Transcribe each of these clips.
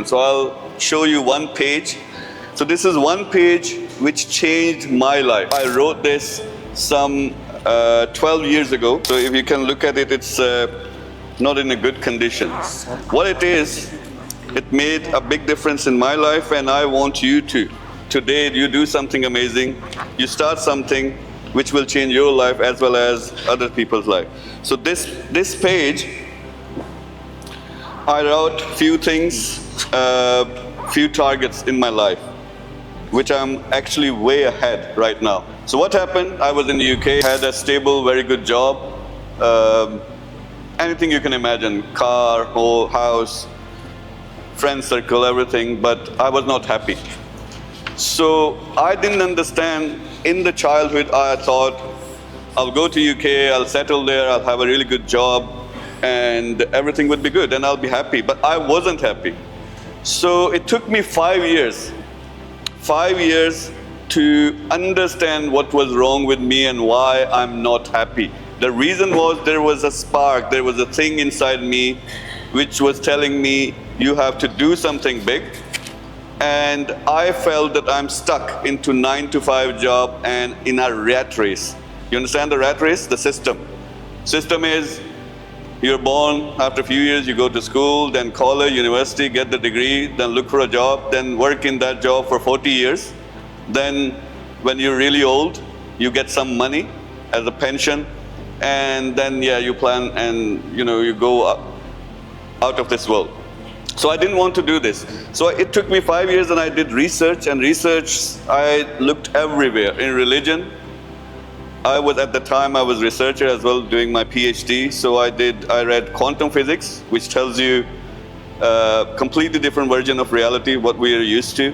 So I'll show you one page. So this is one page which changed my life. I wrote this some 12 years ago. So if you can look at it, it's not in a good condition. What it is, it made a big difference in my life, and I want you to. Today, you do something amazing. You start something which will change your life as well as other people's life. So this page, I wrote few things, few targets in my life, which I'm actually way ahead right now. So what happened? I was in the UK, had a stable, very good job, anything you can imagine, car, whole house, friend circle, everything, but I was not happy. So I didn't understand. In the childhood, I thought, I'll go to UK, I'll settle there, I'll have a really good job, and everything would be good, and I'll be happy. But I wasn't happy. So it took me 5 years to understand what was wrong with me and why I'm not happy. The reason was there was a spark, there was a thing inside me which was telling me, you have to do something big. And I felt that I'm stuck into 9-to-5 job and in a rat race. You understand the rat race? The system. System is, you're born, after a few years you go to school, then college, university, get the degree, then look for a job, then work in that job for 40 years. Then when you're really old, you get some money as a pension, and then you plan and you go out of this world. So I didn't want to do this. So it took me 5 years, and I did research, I looked everywhere. In religion, at the time I was a researcher as well, doing my PhD. So I read quantum physics, which tells you a completely different version of reality, what we are used to.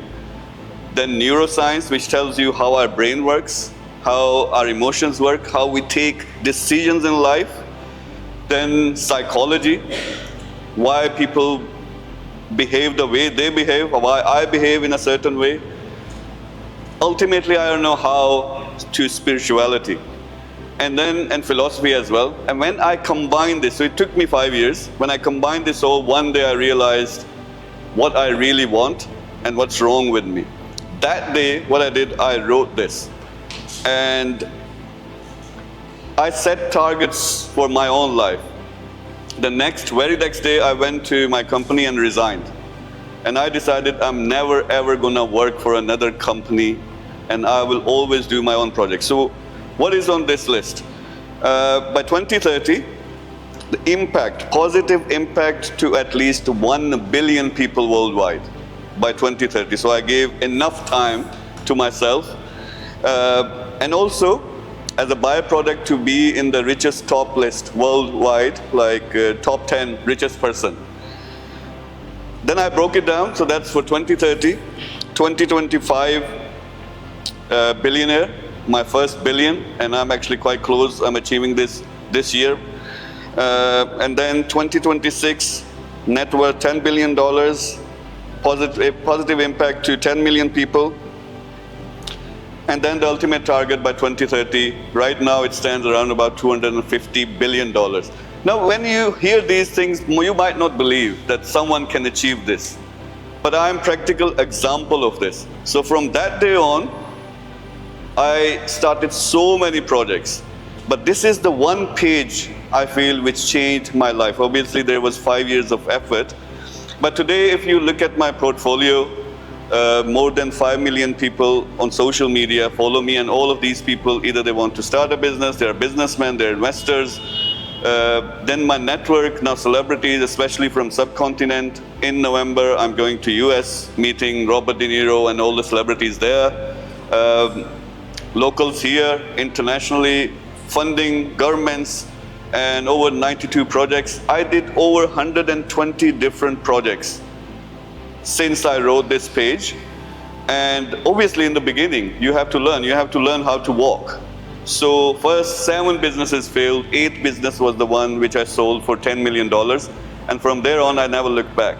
Then neuroscience, which tells you how our brain works, how our emotions work, how we take decisions in life. Then psychology, why people behave the way they behave, or why I behave in a certain way. Ultimately, I don't know how to spirituality, and philosophy as well. And when I combined this, so it took me 5 years. When I combined this all, one day I realized what I really want and what's wrong with me. That day, what I did, I wrote this. And I set targets for my own life. The very next day, I went to my company and resigned. And I decided I'm never ever gonna work for another company, and I will always do my own project. So what is on this list? By 2030, the positive impact to at least 1 billion people worldwide by 2030. So I gave enough time to myself. And also, as a byproduct, to be in the richest top list worldwide, like top 10 richest person. Then I broke it down, so that's for 2030. 2025, billionaire, my first billion, and I'm actually quite close. I'm achieving this year. And then 2026, net worth $10 billion, positive impact to 10 million people. And then the ultimate target by 2030, right now it stands around about $250 billion. Now, when you hear these things, you might not believe that someone can achieve this. But I'm a practical example of this. So from that day on, I started so many projects. But this is the one page, I feel, which changed my life. Obviously, there was 5 years of effort. But today, if you look at my portfolio, more than 5 million people on social media follow me, and all of these people, either they want to start a business, they're businessmen, they're investors. Then my network, now celebrities, especially from subcontinent. In November, I'm going to US, meeting Robert De Niro and all the celebrities there. Locals here, internationally, funding, governments, and over 92 projects. I did over 120 different projects since I wrote this page. And obviously in the beginning, you have to learn how to walk. So first 7 businesses failed, 8th business was the one which I sold for $10 million. And from there on, I never looked back.